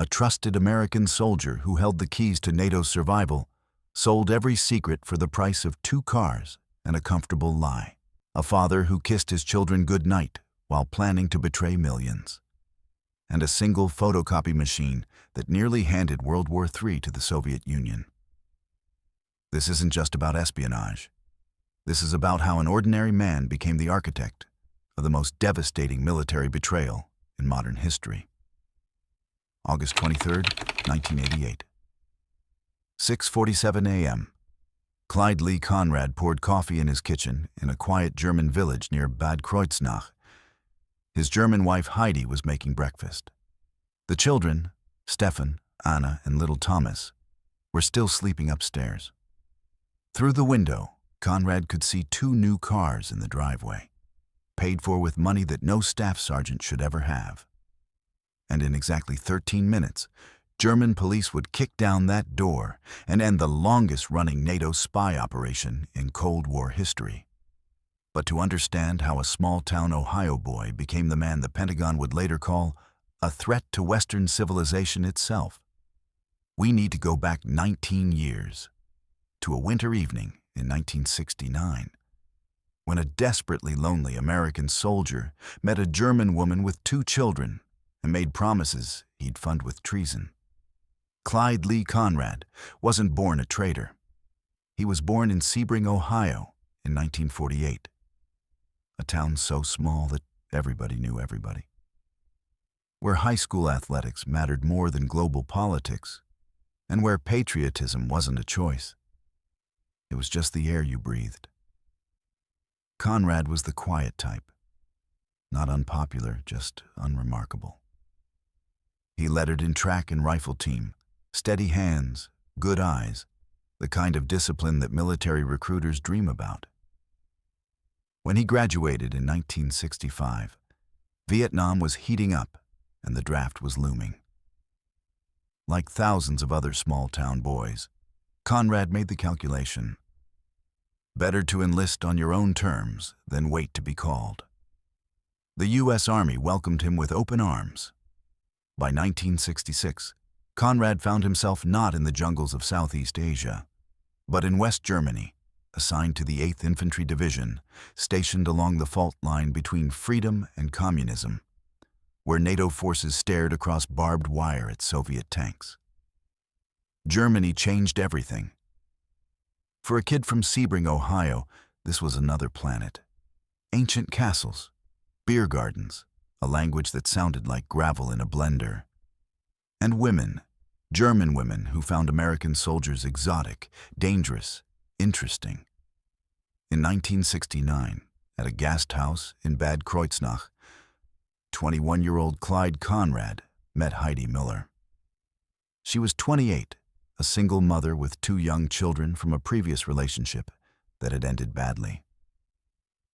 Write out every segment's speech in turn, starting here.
a trusted American soldier who held the keys to NATO's survival, sold every secret for the price of 2 cars and a comfortable lie. A father who kissed his children goodnight while planning to betray millions. And a single photocopy machine that nearly handed World War III to the Soviet Union. This isn't just about espionage. This is about how an ordinary man became the architect of the most devastating military betrayal in modern history. August 23, 1988. 6:47 a.m. Clyde Lee Conrad poured coffee in his kitchen in a quiet German village near Bad Kreuznach. His German wife Heidi was making breakfast. The children, Stefan, Anna, and little Thomas, were still sleeping upstairs. Through the window, Conrad could see 2 new cars in the driveway, paid for with money that no staff sergeant should ever have. And in exactly 13 minutes, German police would kick down that door and end the longest-running NATO spy operation in Cold War history. But to understand how a small-town Ohio boy became the man the Pentagon would later call a threat to Western civilization itself, we need to go back 19 years, to a winter evening in 1969, when a desperately lonely American soldier met a German woman with 2 children and made promises he'd fund with treason. Clyde Lee Conrad wasn't born a traitor. He was born in Sebring, Ohio in 1948, a town so small that everybody knew everybody, where high school athletics mattered more than global politics, and where patriotism wasn't a choice. It was just the air you breathed. Conrad was the quiet type, not unpopular, just unremarkable. He lettered in track and rifle team, steady hands, good eyes, the kind of discipline that military recruiters dream about. When he graduated in 1965, Vietnam was heating up and the draft was looming. Like thousands of other small-town boys, Conrad made the calculation: better to enlist on your own terms than wait to be called. The U.S. Army welcomed him with open arms. By 1966, Conrad found himself not in the jungles of Southeast Asia, but in West Germany, assigned to the 8th Infantry Division, stationed along the fault line between freedom and communism, where NATO forces stared across barbed wire at Soviet tanks. Germany changed everything. For a kid from Sebring, Ohio, this was another planet. Ancient castles, beer gardens, a language that sounded like gravel in a blender. And women, German women who found American soldiers exotic, dangerous, interesting. In 1969, at a guest house in Bad Kreuznach, 21-year-old Clyde Conrad met Heidi Miller. She was 28, a single mother with 2 young children from a previous relationship that had ended badly.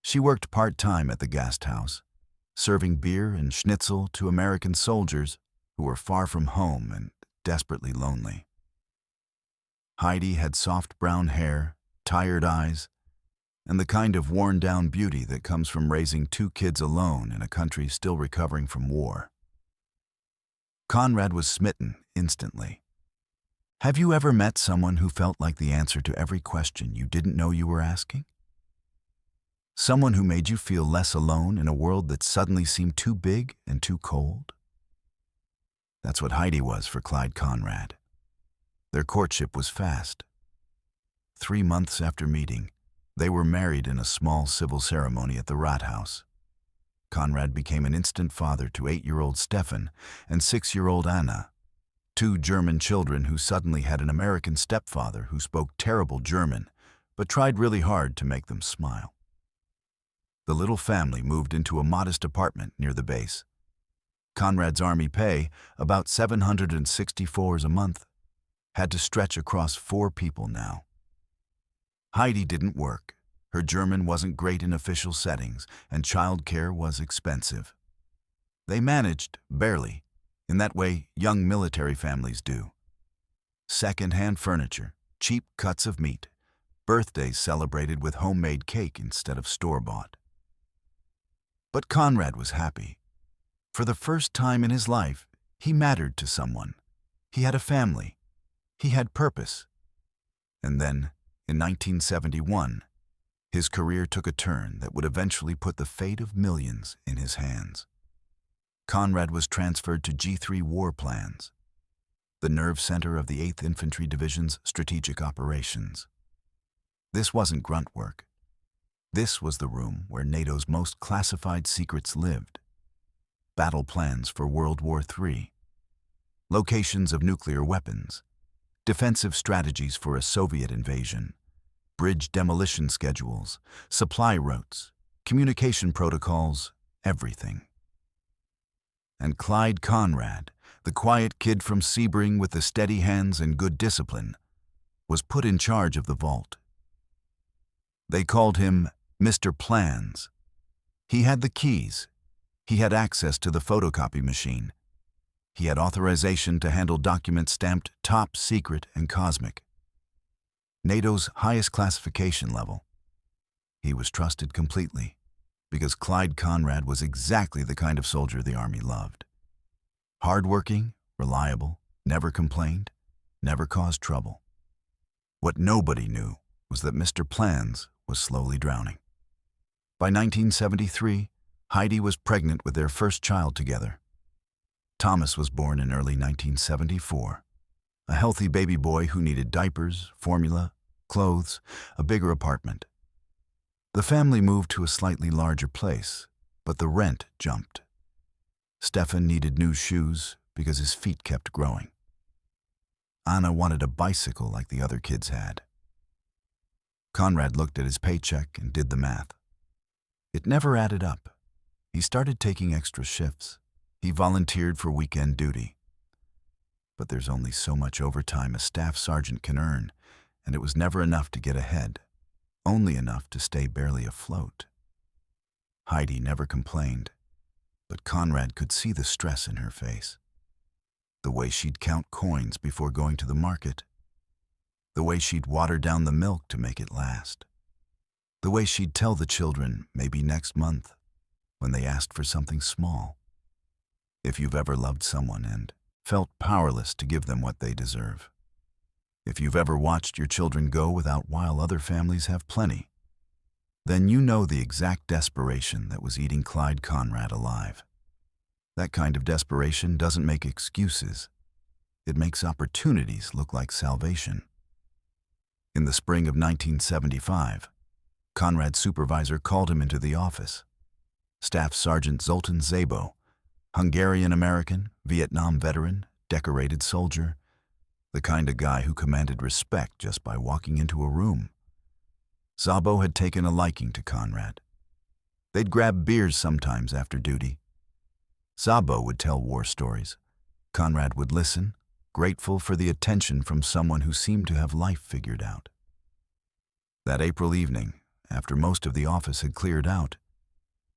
She worked part-time at the guest house, serving beer and schnitzel to American soldiers who were far from home and desperately lonely. Heidi had soft brown hair, tired eyes, and the kind of worn-down beauty that comes from raising 2 kids alone in a country still recovering from war. Conrad was smitten instantly. Have you ever met someone who felt like the answer to every question you didn't know you were asking? Someone who made you feel less alone in a world that suddenly seemed too big and too cold? That's what Heidi was for Clyde Conrad. Their courtship was fast. 3 months after meeting, they were married in a small civil ceremony at the Rathaus. Conrad became an instant father to 8-year-old Stefan and 6-year-old Anna, 2 German children who suddenly had an American stepfather who spoke terrible German but tried really hard to make them smile. The little family moved into a modest apartment near the base. Conrad's army pay, about $764 a month, had to stretch across 4 people now. Heidi didn't work. Her German wasn't great in official settings, and childcare was expensive. They managed, barely, in that way young military families do. Second-hand furniture, cheap cuts of meat, birthdays celebrated with homemade cake instead of store-bought. But Conrad was happy. For the first time in his life, He mattered to someone. He had a family. He had purpose. And then, in 1971, his career took a turn that would eventually put the fate of millions in his hands. Conrad was transferred to G3 War Plans, the nerve center of the 8th Infantry Division's strategic operations. This wasn't grunt work. This was the room where NATO's most classified secrets lived. Battle plans for World War III, locations of nuclear weapons, defensive strategies for a Soviet invasion, bridge demolition schedules, supply routes, communication protocols, everything. And Clyde Conrad, the quiet kid from Sebring with the steady hands and good discipline, was put in charge of the vault. They called him Mr. Plans. He had the keys. He had access to the photocopy machine. He had authorization to handle documents stamped top secret and cosmic, NATO's highest classification level. He was trusted completely because Clyde Conrad was exactly the kind of soldier the Army loved. Hardworking, reliable, never complained, never caused trouble. What nobody knew was that Mr. Plans was slowly drowning. By 1973, Heidi was pregnant with their first child together. Thomas was born in early 1974, a healthy baby boy who needed diapers, formula, clothes, a bigger apartment. The family moved to a slightly larger place, but the rent jumped. Stefan needed new shoes because his feet kept growing. Anna wanted a bicycle like the other kids had. Conrad looked at his paycheck and did the math. It never added up. He started taking extra shifts. He volunteered for weekend duty. But there's only so much overtime a staff sergeant can earn, and it was never enough to get ahead, only enough to stay barely afloat. Heidi never complained, but Conrad could see the stress in her face. The way she'd count coins before going to the market. The way she'd water down the milk to make it last. The way she'd tell the children maybe next month when they asked for something small. If you've ever loved someone and felt powerless to give them what they deserve. If you've ever watched your children go without while other families have plenty, then you know the exact desperation that was eating Clyde Conrad alive. That kind of desperation doesn't make excuses. It makes opportunities look like salvation. In the spring of 1975, Conrad's supervisor called him into the office. Staff Sergeant Zoltan Szabo, Hungarian-American, Vietnam veteran, decorated soldier, the kind of guy who commanded respect just by walking into a room. Szabo had taken a liking to Conrad. They'd grab beers sometimes after duty. Szabo would tell war stories. Conrad would listen, grateful for the attention from someone who seemed to have life figured out. That April evening, after most of the office had cleared out,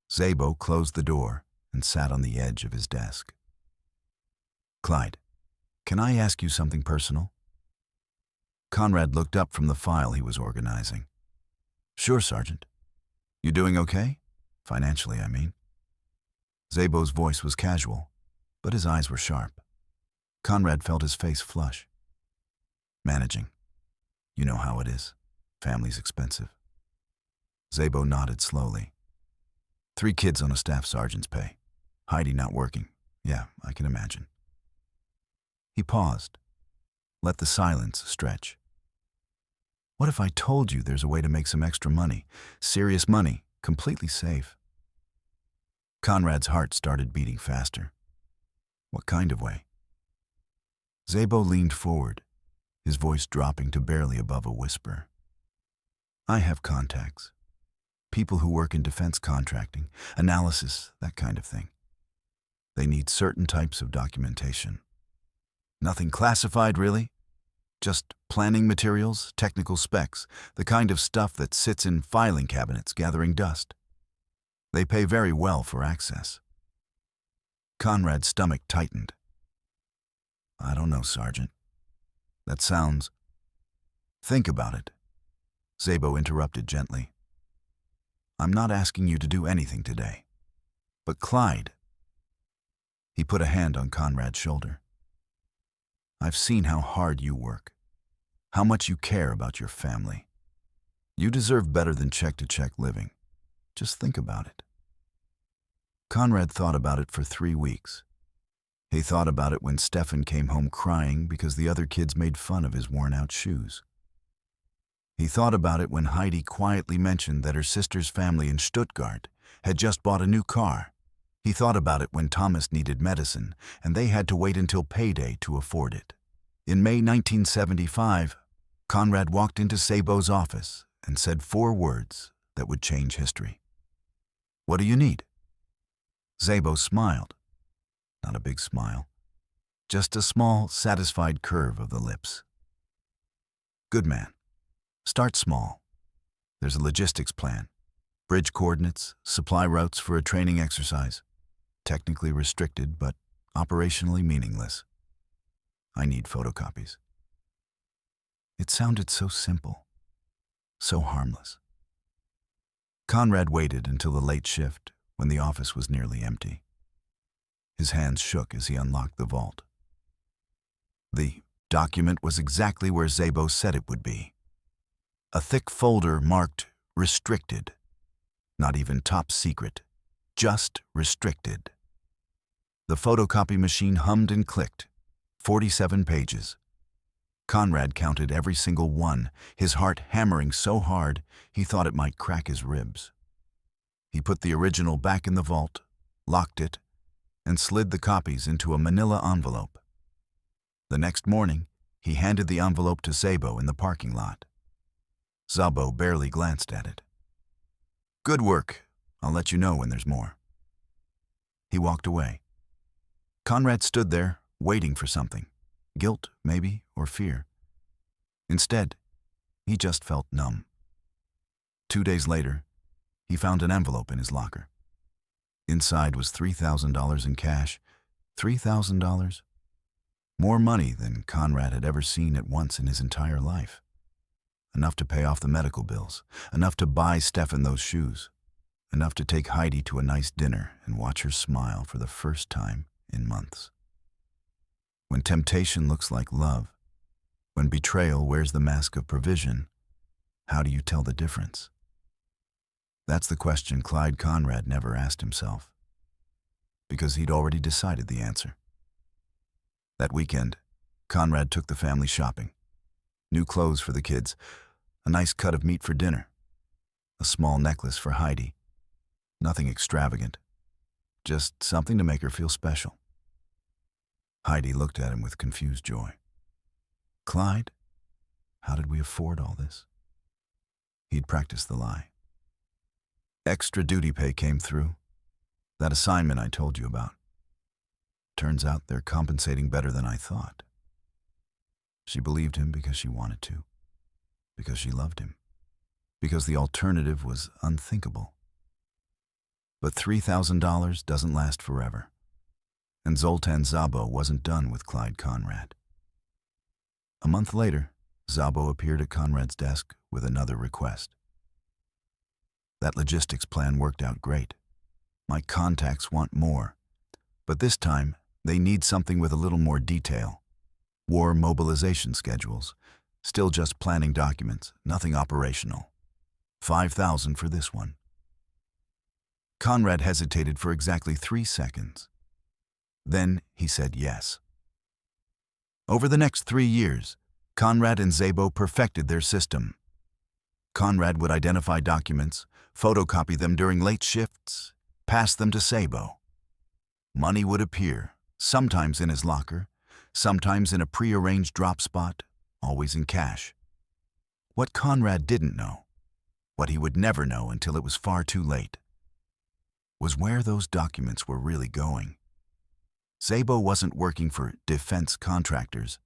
Szabo closed the door and sat on the edge of his desk. "Clyde, can I ask you something personal?" Conrad looked up from the file he was organizing. "Sure, Sergeant. You doing okay? Financially, I mean." Szabo's voice was casual, but his eyes were sharp. Conrad felt his face flush. "Managing. You know how it is. Family's expensive." Szabo nodded slowly. 3 kids on a staff sergeant's pay. Heidi not working. Yeah, I can imagine. He paused. Let the silence stretch. "What if I told you there's a way to make some extra money? Serious money, completely safe." Conrad's heart started beating faster. "What kind of way?" Szabo leaned forward, his voice dropping to barely above a whisper. "I have contacts. People who work in defense contracting, analysis, that kind of thing. They need certain types of documentation. Nothing classified, really. Just planning materials, technical specs, the kind of stuff that sits in filing cabinets gathering dust. They pay very well for access." Conrad's stomach tightened. "I don't know, Sergeant. That sounds—" "Think about it," Szabo interrupted gently. "I'm not asking you to do anything today. But Clyde, He put a hand on Conrad's shoulder. I've seen how hard you work, how much you care about your family. You deserve better than check-to-check living. Just think about it. Conrad thought about it for 3 weeks. He thought about it when Stefan came home crying because the other kids made fun of his worn-out shoes. He thought about it when Heidi quietly mentioned that her sister's family in Stuttgart had just bought a new car. He thought about it when Thomas needed medicine and they had to wait until payday to afford it. In May 1975, Conrad walked into Szabo's office and said 4 words that would change history. What do you need? Szabo smiled. Not a big smile, just a small, satisfied curve of the lips. Good man. Start small. There's a logistics plan. Bridge coordinates, supply routes for a training exercise. Technically restricted, but operationally meaningless. I need photocopies. It sounded so simple, so harmless. Conrad waited until the late shift when the office was nearly empty. His hands shook as he unlocked the vault. The document was exactly where Szabo said it would be. A thick folder marked restricted. Not even top secret, just restricted. The photocopy machine hummed and clicked. 47 pages. Conrad counted every single one, his heart hammering so hard he thought it might crack his ribs. He put the original back in the vault, locked it, and slid the copies into a manila envelope. The next morning, he handed the envelope to Szabo in the parking lot. Szabo barely glanced at it. Good work. I'll let you know when there's more. He walked away. Conrad stood there, waiting for something. Guilt, maybe, or fear. Instead, he just felt numb. 2 days later, he found an envelope in his locker. Inside was $3,000 in cash. $3,000? More money than Conrad had ever seen at once in his entire life. Enough to pay off the medical bills, enough to buy Stefan those shoes, enough to take Heidi to a nice dinner and watch her smile for the first time in months. When temptation looks like love, when betrayal wears the mask of provision, how do you tell the difference? That's the question Clyde Conrad never asked himself, because he'd already decided the answer. That weekend, Conrad took the family shopping. New clothes for the kids, a nice cut of meat for dinner, a small necklace for Heidi. Nothing extravagant, just something to make her feel special. Heidi looked at him with confused joy. Clyde, how did we afford all this? He'd practiced the lie. Extra duty pay came through. That assignment I told you about. Turns out they're compensating better than I thought. She believed him because she wanted to, because she loved him, because the alternative was unthinkable. But $3,000 doesn't last forever, and Zoltan Szabo wasn't done with Clyde Conrad. A month later, Szabo appeared at Conrad's desk with another request. That logistics plan worked out great. My contacts want more, but this time they need something with a little more detail. War mobilization schedules, still just planning documents, nothing operational. $5,000 for this one. Conrad hesitated for exactly 3 seconds. Then he said yes. Over the next 3 years, Conrad and Szabo perfected their system. Conrad would identify documents, photocopy them during late shifts, pass them to Szabo. Money would appear, sometimes in his locker, sometimes in a pre-arranged drop spot, always in cash. What Conrad didn't know, what he would never know until it was far too late, was where those documents were really going. Szabo wasn't working for defense contractors.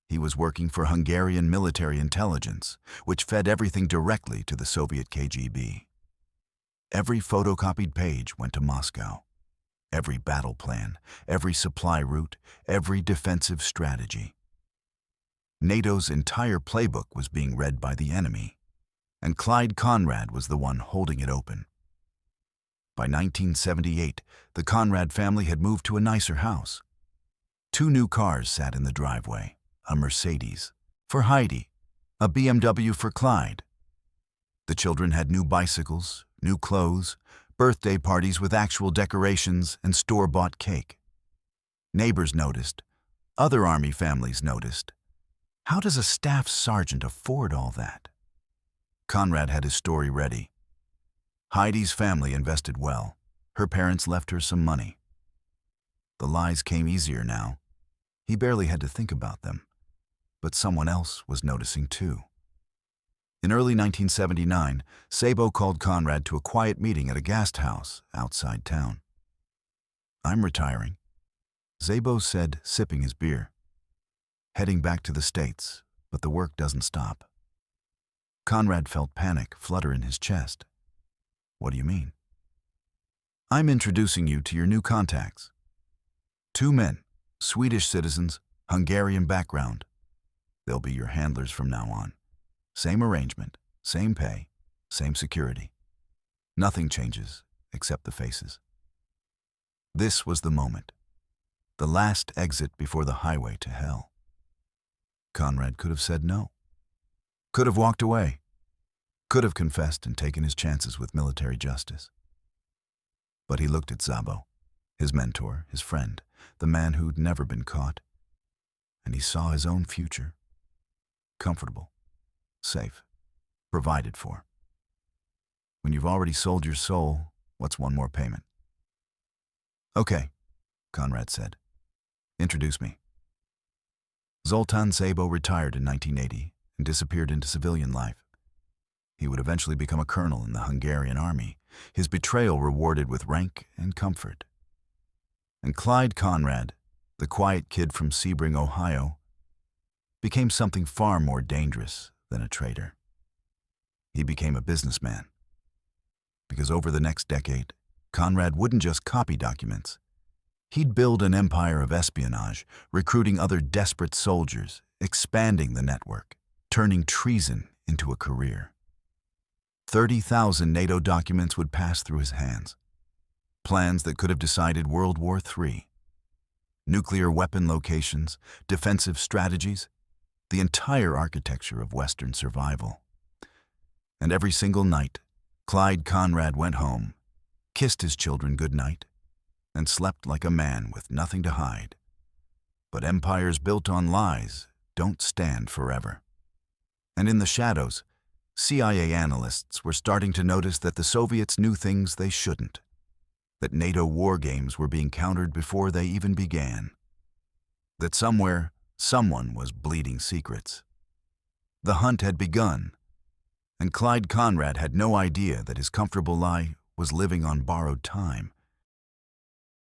He was working for Hungarian military intelligence, which fed everything directly to the Soviet KGB. Every photocopied page went to Moscow. Every battle plan, every supply route, every defensive strategy. NATO's entire playbook was being read by the enemy, and Clyde Conrad was the one holding it open. By 1978, the Conrad family had moved to a nicer house. 2 new cars sat in the driveway, a Mercedes for Heidi, a BMW for Clyde. The children had new bicycles, new clothes, birthday parties with actual decorations and store-bought cake. Neighbors noticed. Other Army families noticed. How does a staff sergeant afford all that? Conrad had his story ready. Heidi's family invested well. Her parents left her some money. The lies came easier now. He barely had to think about them. But someone else was noticing too. In early 1979, Sabo called Conrad to a quiet meeting at a guest house outside town. "I'm retiring," Sabo said, sipping his beer. "Heading back to the States, but the work doesn't stop." Conrad felt panic flutter in his chest. "What do you mean?" "I'm introducing you to your new contacts. 2 men, Swedish citizens, Hungarian background. They'll be your handlers from now on. Same arrangement, same pay, same security. Nothing changes except the faces." This was the moment. The last exit before the highway to hell. Conrad could have said no. Could have walked away. Could have confessed and taken his chances with military justice. But he looked at Sabo, his mentor, his friend, the man who'd never been caught, and he saw his own future. Comfortable, safe, provided for. When you've already sold your soul, what's one more payment? "Okay," Conrad said. "Introduce me." Zoltan Sabo retired in 1980 and disappeared into civilian life. He would eventually become a colonel in the Hungarian army, his betrayal rewarded with rank and comfort. And Clyde Conrad, the quiet kid from Sebring, Ohio, became something far more dangerous than a traitor. He became a businessman. Because over the next decade, Conrad wouldn't just copy documents. He'd build an empire of espionage, recruiting other desperate soldiers, expanding the network, turning treason into a career. 30,000 NATO documents would pass through his hands. Plans that could have decided World War III. Nuclear weapon locations, defensive strategies, the entire architecture of Western survival. And every single night, Clyde Conrad went home, kissed his children goodnight, and slept like a man with nothing to hide. But empires built on lies don't stand forever. And in the shadows, CIA analysts were starting to notice that the Soviets knew things they shouldn't, that NATO war games were being countered before they even began, that somewhere, someone was bleeding secrets. The hunt had begun, and Clyde Conrad had no idea that his comfortable lie was living on borrowed time.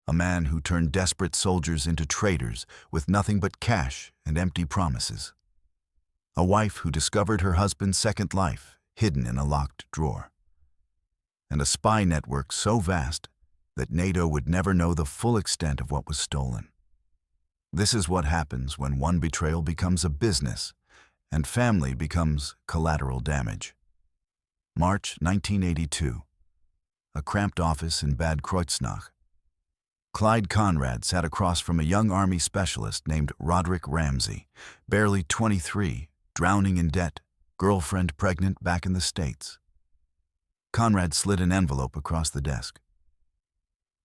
A man who turned desperate soldiers into traitors with nothing but cash and empty promises. A wife who discovered her husband's second life hidden in a locked drawer. And a spy network so vast that NATO would never know the full extent of what was stolen. This is what happens when one betrayal becomes a business and family becomes collateral damage. March 1982. A cramped office in Bad Kreuznach. Clyde Conrad sat across from a young Army specialist named Roderick Ramsey, barely 23, drowning in debt, girlfriend pregnant back in the States. Conrad slid an envelope across the desk.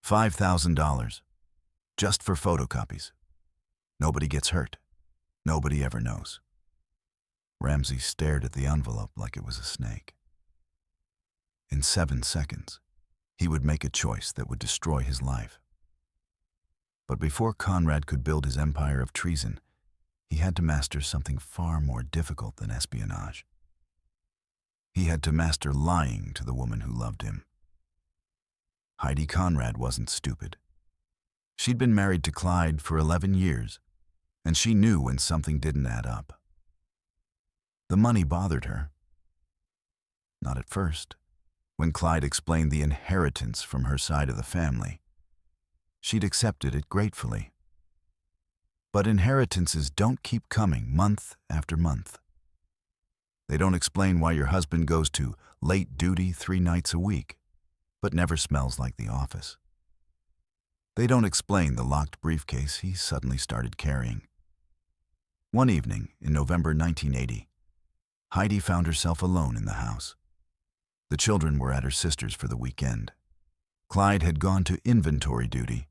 $5,000, just for photocopies. Nobody gets hurt. Nobody ever knows. Ramsey stared at the envelope like it was a snake. In 7 seconds, he would make a choice that would destroy his life. But before Conrad could build his empire of treason, he had to master something far more difficult than espionage. He had to master lying to the woman who loved him. Heidi Conrad wasn't stupid. She'd been married to Clyde for 11 years, and she knew when something didn't add up. The money bothered her. Not at first, when Clyde explained the inheritance from her side of the family. She'd accepted it gratefully. But inheritances don't keep coming month after month. They don't explain why your husband goes to late duty 3 nights a week. but never smells like the office. They don't explain the locked briefcase he suddenly started carrying. One evening in November 1980, Heidi found herself alone in the house. The children were at her sister's for the weekend. Clyde had gone to inventory duty.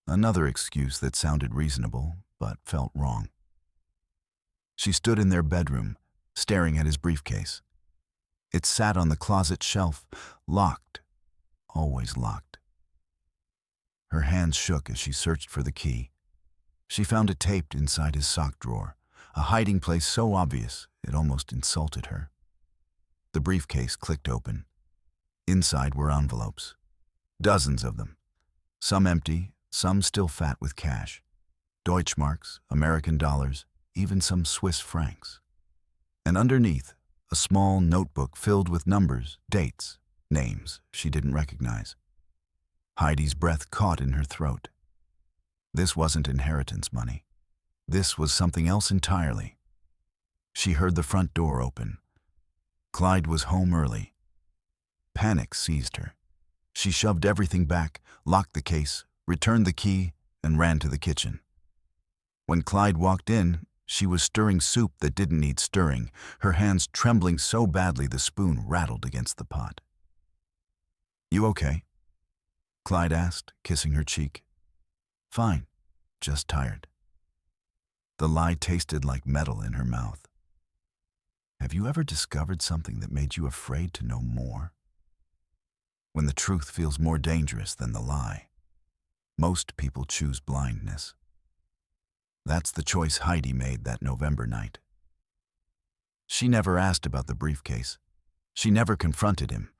Another excuse that sounded reasonable, but felt wrong. She stood in their bedroom, staring at his briefcase. It sat on the closet shelf, locked, always locked. Her hands shook as she searched for the key. She found it taped inside his sock drawer, a hiding place so obvious it almost insulted her. The briefcase clicked open. Inside were envelopes, dozens of them, some empty, some still fat with cash. Deutschmarks, American dollars, even some Swiss francs. And underneath, a small notebook filled with numbers, dates, names she didn't recognize. Heidi's breath caught in her throat. This wasn't inheritance money. This was something else entirely. She heard the front door open. Clyde was home early. Panic seized her. She shoved everything back, locked the case, returned the key, and ran to the kitchen. When Clyde walked in, she was stirring soup that didn't need stirring, her hands trembling so badly the spoon rattled against the pot. "You okay?" Clyde asked, kissing her cheek. "Fine, just tired." The lie tasted like metal in her mouth. Have you ever discovered something that made you afraid to know more? When the truth feels more dangerous than the lie, most people choose blindness. That's the choice Heidi made that November night. She never asked about the briefcase. She never confronted him.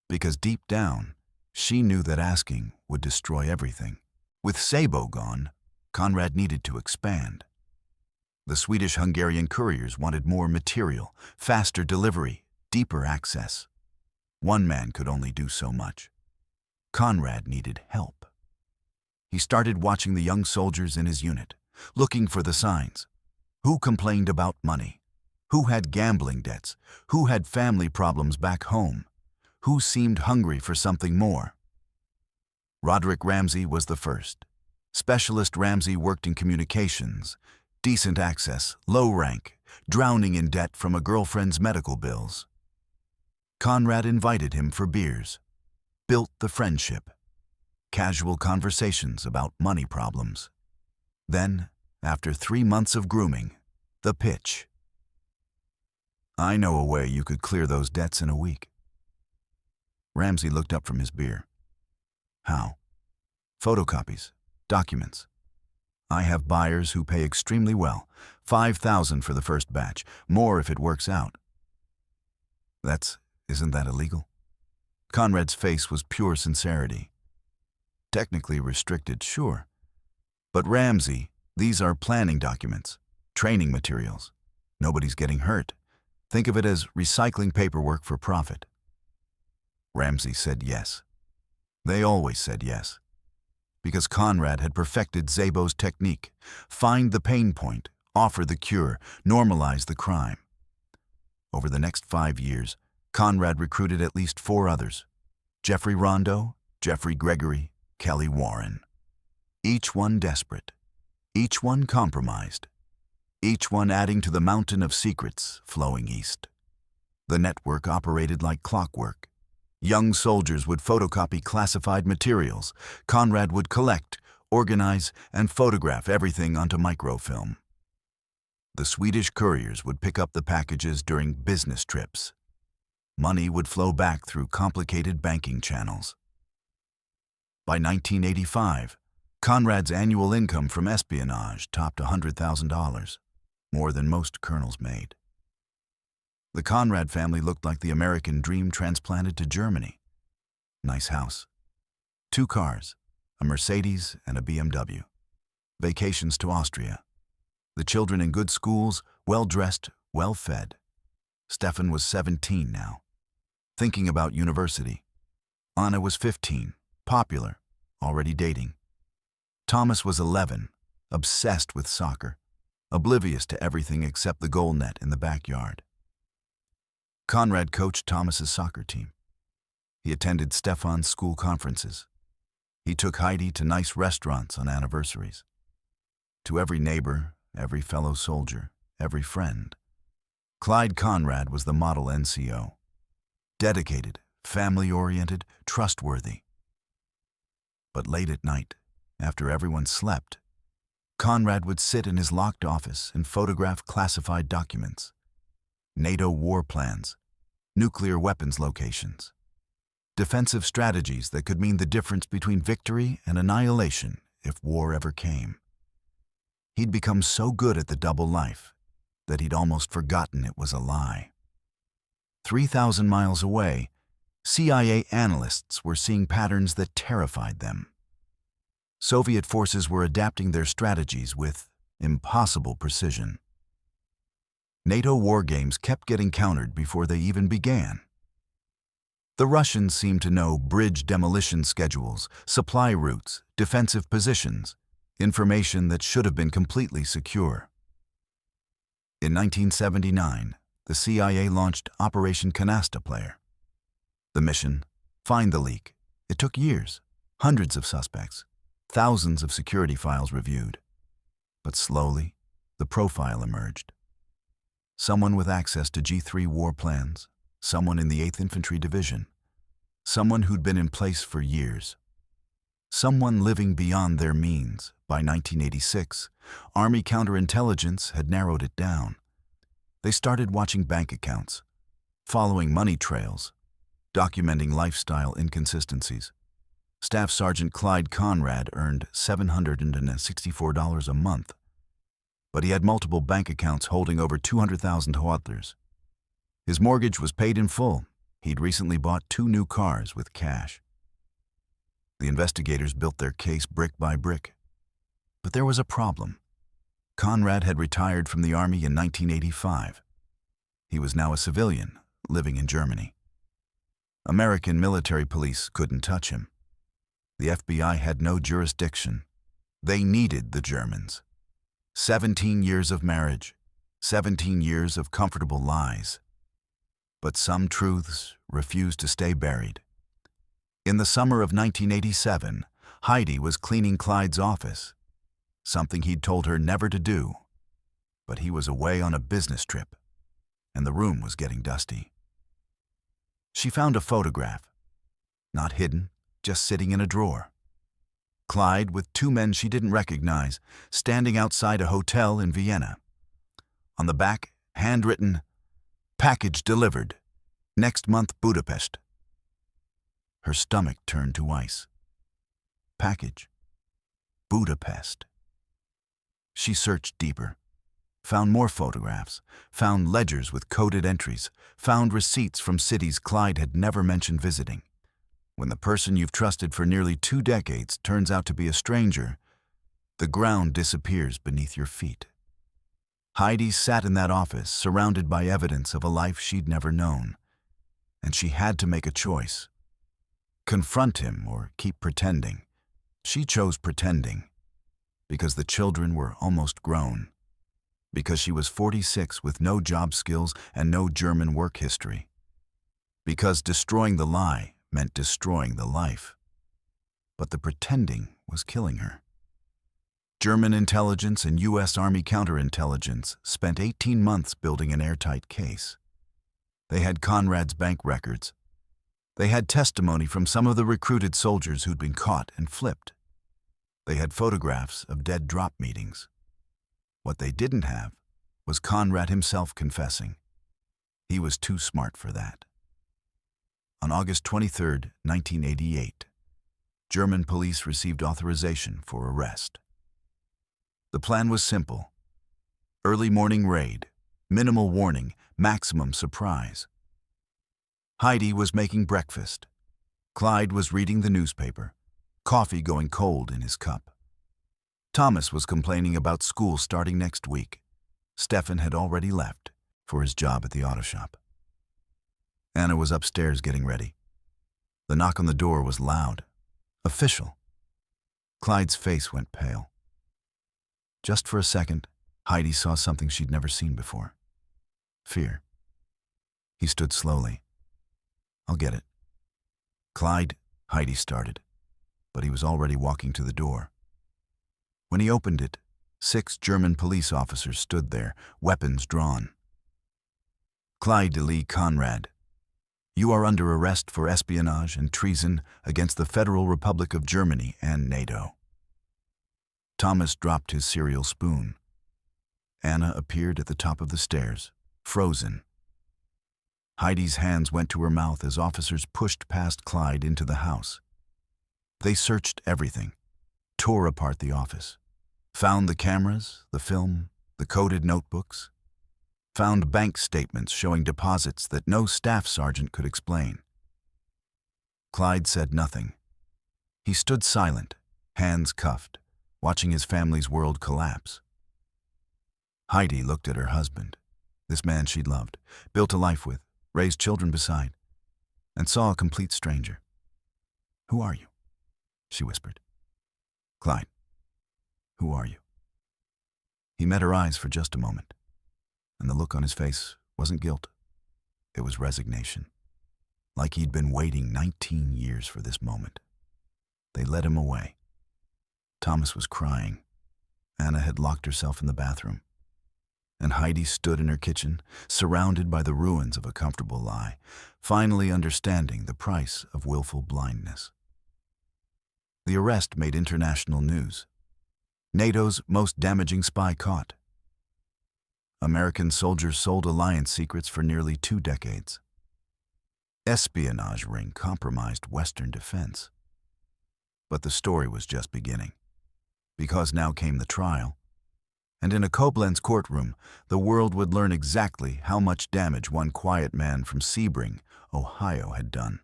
Because deep down, she knew that asking would destroy everything. With Sabo gone, Conrad needed to expand. The Swedish-Hungarian couriers wanted more material, faster delivery, deeper access. One man could only do so much. Conrad needed help. He started watching the young soldiers in his unit, looking for the signs. Who complained about money? Who had gambling debts? Who had family problems back home? Who seemed hungry for something more? Roderick Ramsey was the first. Specialist Ramsey worked in communications, decent access, low rank, drowning in debt from a girlfriend's medical bills. Conrad invited him for beers, built the friendship, casual conversations about money problems. Then, after 3 months of grooming, the pitch. "I know a way you could clear those debts in a week." Ramsey looked up from his beer. "How?" "Photocopies, documents. I have buyers who pay extremely well, $5,000 for the first batch, more if it works out." Isn't that illegal?" Conrad's face was pure sincerity. "Technically restricted, sure. But Ramsey, these are planning documents, training materials. Nobody's getting hurt. Think of it as recycling paperwork for profit." Ramsey said yes. They always said yes. Because Conrad had perfected Szabo's technique. Find the pain point, offer the cure, normalize the crime. Over the next 5 years, Conrad recruited at least 4 others. Jeffrey Rondo, Jeffrey Gregory, Kelly Warren. Each one desperate. Each one compromised. Each one adding to the mountain of secrets flowing east. The network operated like clockwork. Young soldiers would photocopy classified materials. Conrad would collect, organize, and photograph everything onto microfilm. The Swedish couriers would pick up the packages during business trips. Money would flow back through complicated banking channels. By 1985, Conrad's annual income from espionage topped $100,000, more than most colonels made. The Conrad family looked like the American dream transplanted to Germany. Nice house. 2 cars, a Mercedes and a BMW. Vacations to Austria. The children in good schools, well-dressed, well-fed. Stefan was 17 now, thinking about university. Anna was 15, popular, already dating. Thomas was 11, obsessed with soccer, oblivious to everything except the goal net in the backyard. Conrad coached Thomas's soccer team. He attended Stefan's school conferences. He took Heidi to nice restaurants on anniversaries. To every neighbor, every fellow soldier, every friend, Clyde Conrad was the model NCO. Dedicated, family-oriented, trustworthy. But late at night, after everyone slept, Conrad would sit in his locked office and photograph classified documents, NATO war plans, nuclear weapons locations, defensive strategies that could mean the difference between victory and annihilation if war ever came. He'd become so good at the double life that he'd almost forgotten it was a lie. 3,000 miles away, CIA analysts were seeing patterns that terrified them. Soviet forces were adapting their strategies with impossible precision. NATO war games kept getting countered before they even began. The Russians seemed to know bridge demolition schedules, supply routes, defensive positions, information that should have been completely secure. In 1979, the CIA launched Operation Canasta Player. The mission: find the leak. It took years, hundreds of suspects, thousands of security files reviewed. But slowly, the profile emerged. Someone with access to G3 war plans, someone in the 8th Infantry Division, someone who'd been in place for years, someone living beyond their means. By 1986, Army counterintelligence had narrowed it down. They started watching bank accounts, following money trails, documenting lifestyle inconsistencies. Staff Sergeant Clyde Conrad earned $764 a month, but he had multiple bank accounts holding over 200,000 hodlers. His mortgage was paid in full. He'd recently bought 2 new cars with cash. The investigators built their case brick by brick. But there was a problem. Conrad had retired from the Army in 1985. He was now a civilian, living in Germany. American military police couldn't touch him. The FBI had no jurisdiction. They needed the Germans. 17 years of marriage, 17 years of comfortable lies. But some truths refused to stay buried. In the summer of 1987, Heidi was cleaning Clyde's office, something he'd told her never to do. But he was away on a business trip, and the room was getting dusty. She found a photograph, not hidden, just sitting in a drawer. Clyde, with 2 men she didn't recognize, standing outside a hotel in Vienna. On the back, handwritten, "Package delivered. Next month, Budapest." Her stomach turned to ice. Package. Budapest. She searched deeper, found more photographs, found ledgers with coded entries, found receipts from cities Clyde had never mentioned visiting. When the person you've trusted for nearly 2 decades turns out to be a stranger, the ground disappears beneath your feet. Heidi sat in that office, surrounded by evidence of a life she'd never known, and she had to make a choice. Confront him or keep pretending. She chose pretending, because the children were almost grown, because she was 46 with no job skills and no German work history, because destroying the lie meant destroying the life. But the pretending was killing her. German intelligence and U.S. Army counterintelligence spent 18 months building an airtight case. They had Conrad's bank records. They had testimony from some of the recruited soldiers who'd been caught and flipped. They had photographs of dead drop meetings. What they didn't have was Conrad himself confessing. He was too smart for that. On August 23, 1988, German police received authorization for arrest. The plan was simple. Early morning raid, minimal warning, maximum surprise. Heidi was making breakfast. Clyde was reading the newspaper, coffee going cold in his cup. Thomas was complaining about school starting next week. Stefan had already left for his job at the auto shop. Anna was upstairs getting ready. The knock on the door was loud, official. Clyde's face went pale. Just for a second, Heidi saw something she'd never seen before. Fear. He stood slowly. "I'll get it." Clyde, Heidi started, but he was already walking to the door. When he opened it, 6 German police officers stood there, weapons drawn. Clyde Lee Conrad, you are under arrest for espionage and treason against the Federal Republic of Germany and NATO. Thomas dropped his cereal spoon. Anna appeared at the top of the stairs, frozen. Heidi's hands went to her mouth as officers pushed past Clyde into the house. They searched everything, tore apart the office, found the cameras, the film, the coded notebooks, found bank statements showing deposits that no staff sergeant could explain. Clyde said nothing. He stood silent, hands cuffed, watching his family's world collapse. Heidi looked at her husband, this man she'd loved, built a life with, raised children beside, and saw a complete stranger. "Who are you?" she whispered. "Clyde, who are you?" He met her eyes for just a moment, and the look on his face wasn't guilt. It was resignation, like he'd been waiting 19 years for this moment. They led him away. Thomas was crying. Anna had locked herself in the bathroom. And Heidi stood in her kitchen, surrounded by the ruins of a comfortable lie, finally understanding the price of willful blindness. The arrest made international news. NATO's most damaging spy caught. American soldiers sold alliance secrets for nearly 2 decades. Espionage ring compromised Western defense. But the story was just beginning, because now came the trial. And in a Koblenz courtroom, the world would learn exactly how much damage one quiet man from Sebring, Ohio, had done.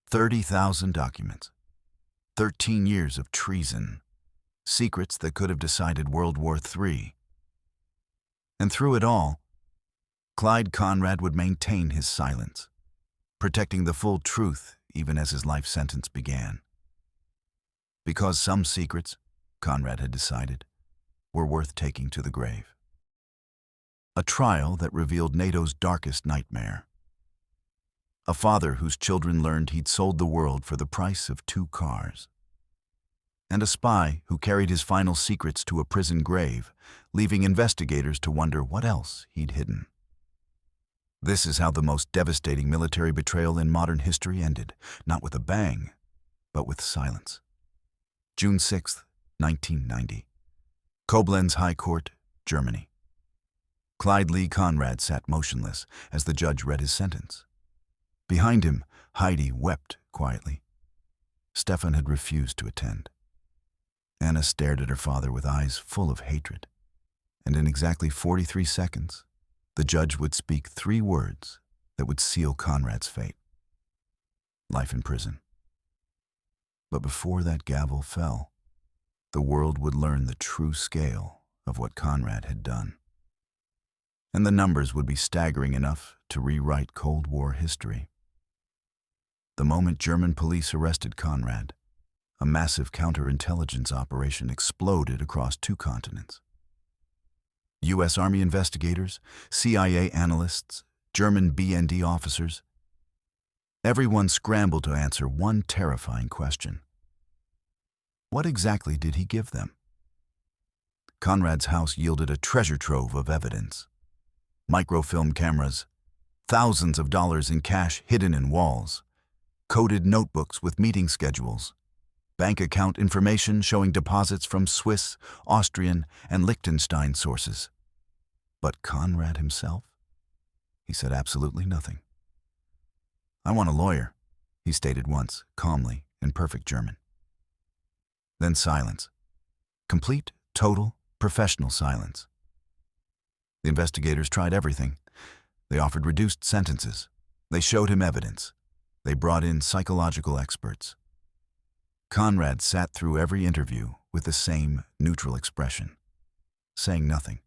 30,000 documents, 13 years of treason, secrets that could have decided World War III. And through it all, Clyde Conrad would maintain his silence, protecting the full truth even as his life sentence began. Because some secrets, Conrad had decided, were worth taking to the grave. A trial that revealed NATO's darkest nightmare. A father whose children learned he'd sold the world for the price of 2 cars. And a spy who carried his final secrets to a prison grave, leaving investigators to wonder what else he'd hidden. This is how the most devastating military betrayal in modern history ended, not with a bang, but with silence. June 6, 1990. Koblenz High Court, Germany. Clyde Lee Conrad sat motionless as the judge read his sentence. Behind him, Heidi wept quietly. Stefan had refused to attend. Anna stared at her father with eyes full of hatred. And in exactly 43 seconds, the judge would speak 3 words that would seal Conrad's fate. Life in prison. But before that gavel fell, the world would learn the true scale of what Conrad had done. And the numbers would be staggering enough to rewrite Cold War history. The moment German police arrested Conrad, a massive counterintelligence operation exploded across 2 continents. U.S. Army investigators, CIA analysts, German BND officers, everyone scrambled to answer one terrifying question. What exactly did he give them? Conrad's house yielded a treasure trove of evidence. Microfilm cameras, thousands of dollars in cash hidden in walls, coded notebooks with meeting schedules, bank account information showing deposits from Swiss, Austrian, and Liechtenstein sources. But Conrad himself? He said absolutely nothing. "I want a lawyer," he stated once, calmly, in perfect German. Then silence. Complete, total, professional silence. The investigators tried everything. They offered reduced sentences. They showed him evidence. They brought in psychological experts. Conrad sat through every interview with the same neutral expression, saying nothing.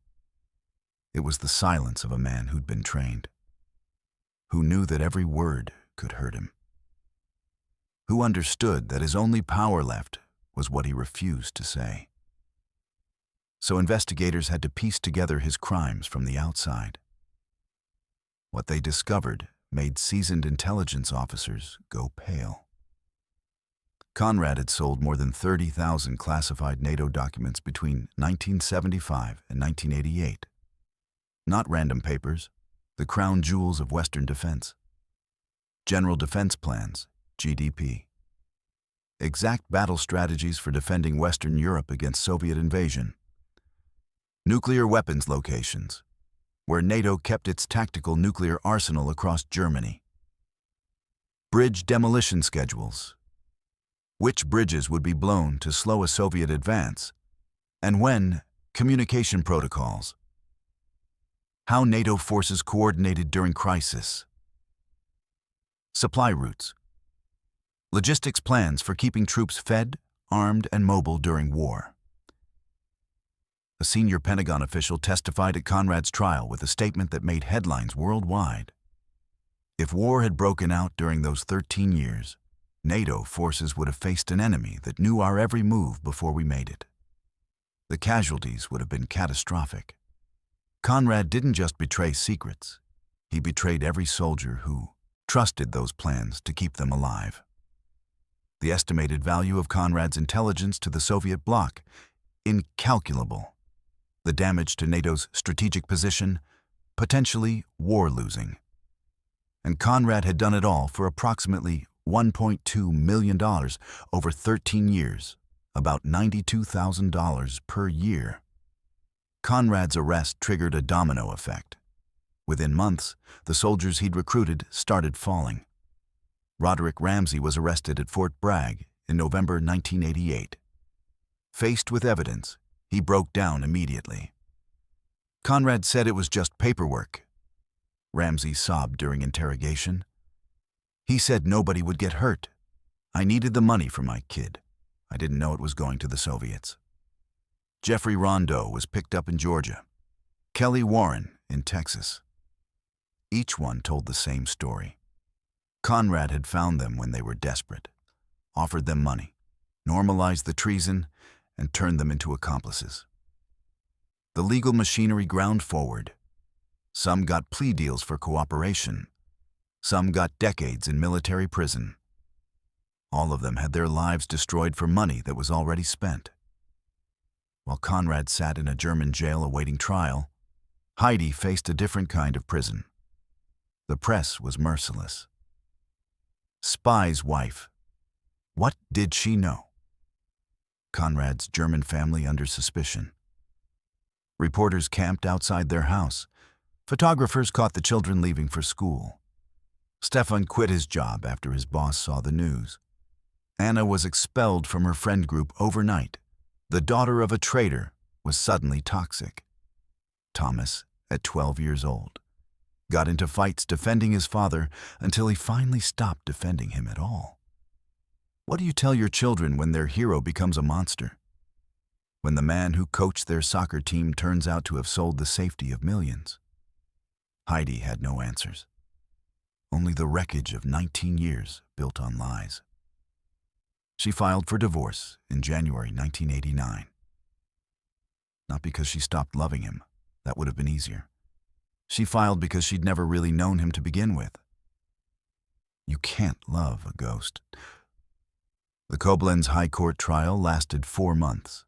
It was the silence of a man who'd been trained, who knew that every word could hurt him, who understood that his only power left was what he refused to say. So investigators had to piece together his crimes from the outside. What they discovered made seasoned intelligence officers go pale. Conrad had sold more than 30,000 classified NATO documents between 1975 and 1988. Not random papers, the crown jewels of Western defense. General Defense Plans, GDP. Exact battle strategies for defending Western Europe against Soviet invasion. Nuclear weapons locations, where NATO kept its tactical nuclear arsenal across Germany. Bridge demolition schedules. Which bridges would be blown to slow a Soviet advance, and when. Communication protocols. How NATO forces coordinated during crisis. Supply routes. Logistics plans for keeping troops fed, armed, and mobile during war. A senior Pentagon official testified at Conrad's trial with a statement that made headlines worldwide. If war had broken out during those 13 years, NATO forces would have faced an enemy that knew our every move before we made it. The casualties would have been catastrophic. Conrad didn't just betray secrets. He betrayed every soldier who trusted those plans to keep them alive. The estimated value of Conrad's intelligence to the Soviet bloc, incalculable. The damage to NATO's strategic position, potentially war-losing. And Conrad had done it all for approximately $1.2 million over 13 years, about $92,000 per year. Conrad's arrest triggered a domino effect. Within months, the soldiers he'd recruited started falling. Roderick Ramsey was arrested at Fort Bragg in November 1988. Faced with evidence, he broke down immediately. Conrad said it was just paperwork. Ramsey sobbed during interrogation. He said nobody would get hurt. I needed the money for my kid. I didn't know it was going to the Soviets. Jeffrey Rondeau was picked up in Georgia. Kelly Warren in Texas. Each one told the same story. Conrad had found them when they were desperate, offered them money, normalized the treason, and turned them into accomplices. The legal machinery ground forward. Some got plea deals for cooperation. Some got decades in military prison. All of them had their lives destroyed for money that was already spent. While Conrad sat in a German jail awaiting trial, Heidi faced a different kind of prison. The press was merciless. Spy's wife. What did she know? Conrad's German family under suspicion. Reporters camped outside their house. Photographers caught the children leaving for school. Stefan quit his job after his boss saw the news. Anna was expelled from her friend group overnight. The daughter of a traitor was suddenly toxic. Thomas, at 12 years old, got into fights defending his father until he finally stopped defending him at all. What do you tell your children when their hero becomes a monster? When the man who coached their soccer team turns out to have sold the safety of millions? Heidi had no answers. Only the wreckage of 19 years built on lies. She filed for divorce in January 1989. Not because she stopped loving him. That would have been easier. She filed because she'd never really known him to begin with. You can't love a ghost. The Koblenz High Court trial lasted 4 months.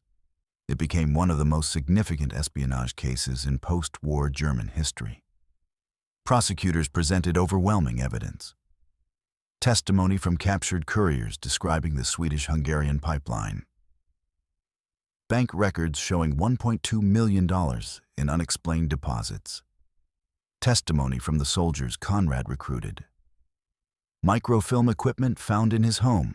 It became one of the most significant espionage cases in post-war German history. Prosecutors presented overwhelming evidence. Testimony from captured couriers describing the Swedish-Hungarian pipeline. Bank records showing $1.2 million in unexplained deposits. Testimony from the soldiers Conrad recruited. Microfilm equipment found in his home.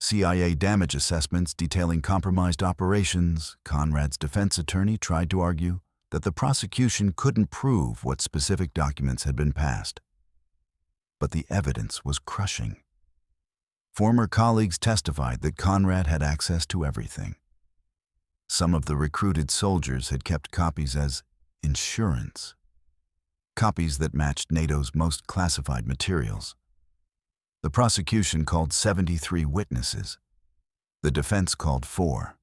CIA damage assessments detailing compromised operations. Conrad's defense attorney tried to argue that the prosecution couldn't prove what specific documents had been passed. But the evidence was crushing. Former colleagues testified that Conrad had access to everything. Some of the recruited soldiers had kept copies as insurance, copies that matched NATO's most classified materials. The prosecution called 73 witnesses. The defense called 4.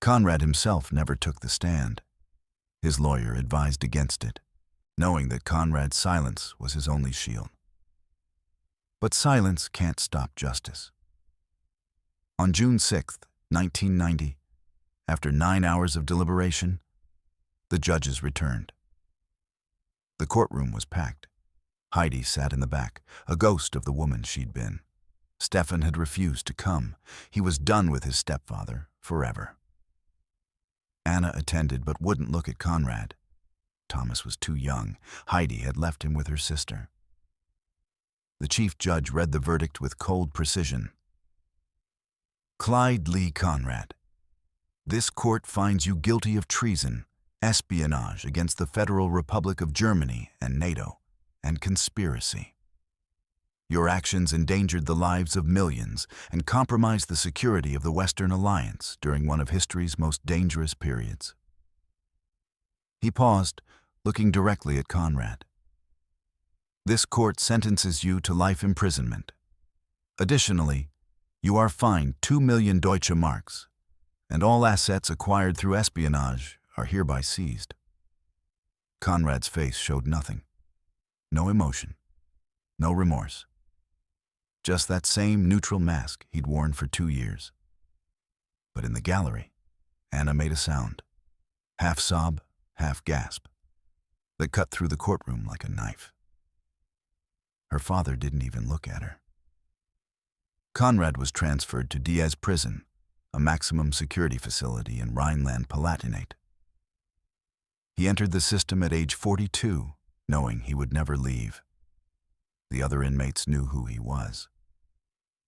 Conrad himself never took the stand. His lawyer advised against it, knowing that Conrad's silence was his only shield. But silence can't stop justice. On June 6, 1990, after 9 hours of deliberation, the judges returned. The courtroom was packed. Heidi sat in the back, a ghost of the woman she'd been. Stefan had refused to come. He was done with his stepfather forever. Anna attended but wouldn't look at Conrad. Thomas was too young. Heidi had left him with her sister. The chief judge read the verdict with cold precision. Clyde Lee Conrad, this court finds you guilty of treason, espionage against the Federal Republic of Germany and NATO, and conspiracy. Your actions endangered the lives of millions and compromised the security of the Western Alliance during one of history's most dangerous periods. He paused, looking directly at Conrad. This court sentences you to life imprisonment. Additionally, you are fined 2 million Deutsche Marks, and all assets acquired through espionage are hereby seized. Conrad's face showed nothing. No emotion. No remorse. Just that same neutral mask he'd worn for 2 years. But in the gallery, Anna made a sound, half sob, half gasp, that cut through the courtroom like a knife. Her father didn't even look at her. Conrad was transferred to Diez Prison, a maximum security facility in Rhineland-Palatinate. He entered the system at age 42, knowing he would never leave. The other inmates knew who he was.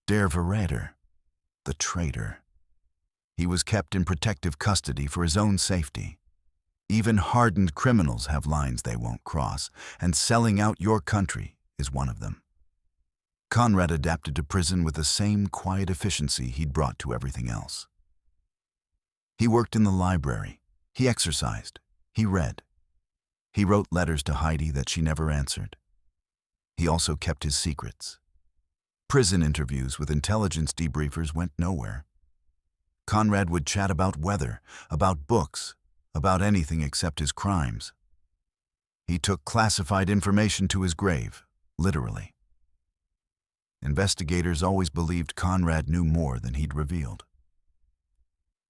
Der Verräter, the traitor. He was kept in protective custody for his own safety. Even hardened criminals have lines they won't cross, and selling out your country is one of them. Conrad adapted to prison with the same quiet efficiency he'd brought to everything else. He worked in the library. He exercised. He read. He wrote letters to Heidi that she never answered. He also kept his secrets. Prison interviews with intelligence debriefers went nowhere. Conrad would chat about weather, about books, about anything except his crimes. He took classified information to his grave, literally. Investigators always believed Conrad knew more than he'd revealed.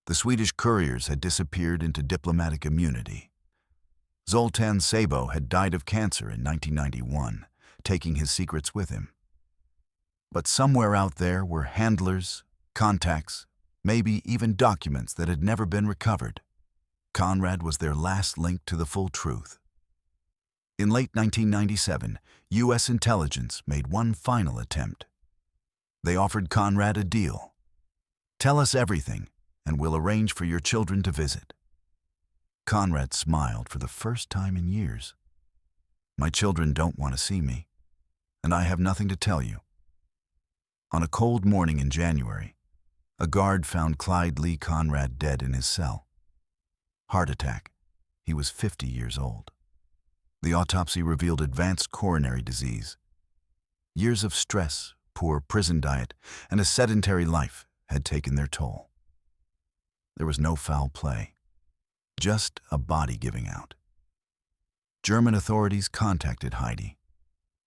The Swedish couriers had disappeared into diplomatic immunity. Zoltan Sabo had died of cancer in 1991, taking his secrets with him. But somewhere out there were handlers, contacts, maybe even documents that had never been recovered. Conrad was their last link to the full truth. In late 1997, U.S. intelligence made one final attempt. They offered Conrad a deal. Tell us everything, and we'll arrange for your children to visit. Conrad smiled for the first time in years. My children don't want to see me, and I have nothing to tell you. On a cold morning in January, a guard found Clyde Lee Conrad dead in his cell. Heart attack. He was 50 years old. The autopsy revealed advanced coronary disease. Years of stress, poor prison diet, and a sedentary life had taken their toll. There was no foul play, just a body giving out. German authorities contacted Heidi.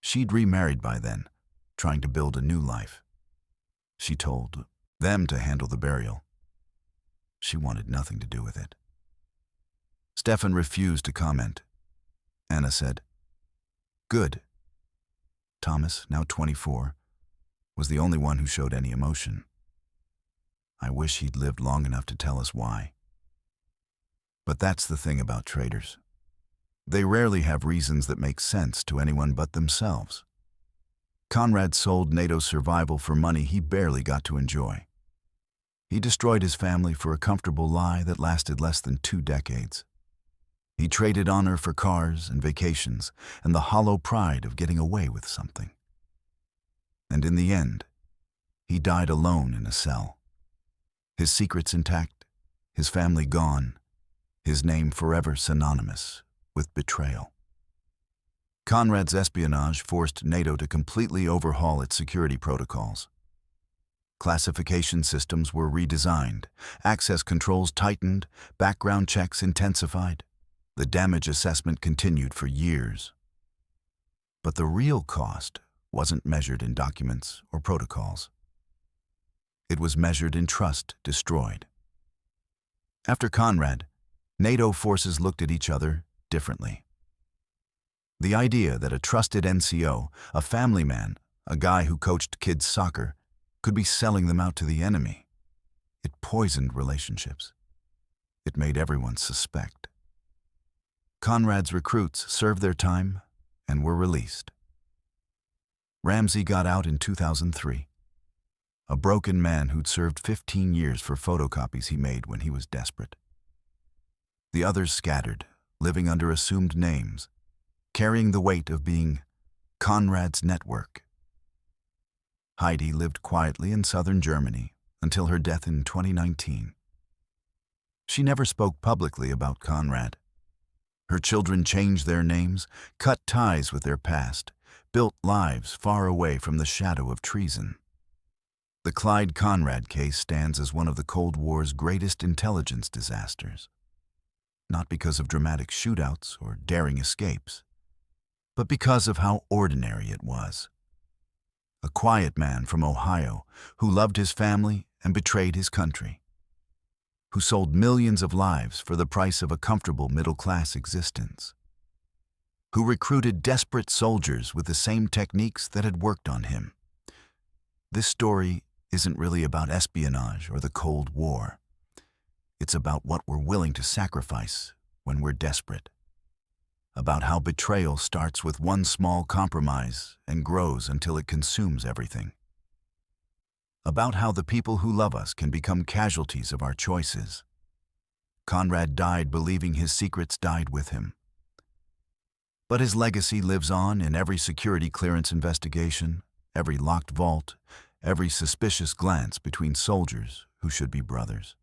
She'd remarried by then, trying to build a new life. She told them to handle the burial. She wanted nothing to do with it. Stefan refused to comment. Anna said, "Good." Thomas, now 24, was the only one who showed any emotion. I wish he'd lived long enough to tell us why. But that's the thing about traitors. They rarely have reasons that make sense to anyone but themselves. Conrad sold NATO's survival for money he barely got to enjoy. He destroyed his family for a comfortable lie that lasted less than 2 decades. He traded honor for cars and vacations and the hollow pride of getting away with something. And in the end, he died alone in a cell. His secrets intact, his family gone, his name forever synonymous with betrayal. Conrad's espionage forced NATO to completely overhaul its security protocols. Classification systems were redesigned, access controls tightened, background checks intensified. The damage assessment continued for years. But the real cost wasn't measured in documents or protocols. It was measured in trust destroyed. After Conrad, NATO forces looked at each other differently. The idea that a trusted NCO, a family man, a guy who coached kids' soccer, could be selling them out to the enemy, it poisoned relationships. It made everyone suspect. Conrad's recruits served their time and were released. Ramsey got out in 2003, a broken man who'd served 15 years for photocopies he made when he was desperate. The others scattered, living under assumed names, carrying the weight of being Conrad's network. Heidi lived quietly in southern Germany until her death in 2019. She never spoke publicly about Conrad. Her children changed their names, cut ties with their past, built lives far away from the shadow of treason. The Clyde Conrad case stands as one of the Cold War's greatest intelligence disasters. Not because of dramatic shootouts or daring escapes, but because of how ordinary it was. A quiet man from Ohio who loved his family and betrayed his country, who sold millions of lives for the price of a comfortable middle-class existence, who recruited desperate soldiers with the same techniques that had worked on him. This story isn't really about espionage or the Cold War. It's about what we're willing to sacrifice when we're desperate. About how betrayal starts with one small compromise and grows until it consumes everything. About how the people who love us can become casualties of our choices. Conrad died believing his secrets died with him. But his legacy lives on in every security clearance investigation, every locked vault, every suspicious glance between soldiers who should be brothers.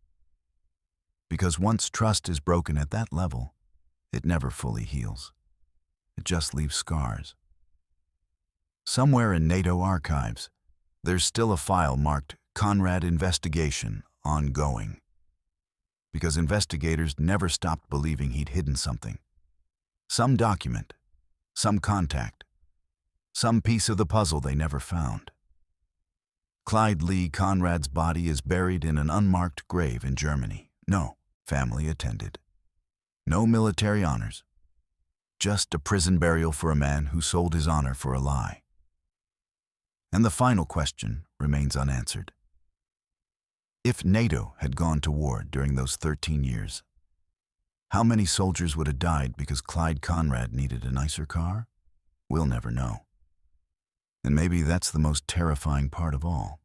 Because once trust is broken at that level, it never fully heals. It just leaves scars. Somewhere in NATO archives, there's still a file marked Conrad Investigation Ongoing. Because investigators never stopped believing he'd hidden something. Some document, some contact, some piece of the puzzle they never found. Clyde Lee Conrad's body is buried in an unmarked grave in Germany. No family attended. No military honors. Just a prison burial for a man who sold his honor for a lie. And the final question remains unanswered. If NATO had gone to war during those 13 years, how many soldiers would have died because Clyde Conrad needed a nicer car? We'll never know. And maybe that's the most terrifying part of all.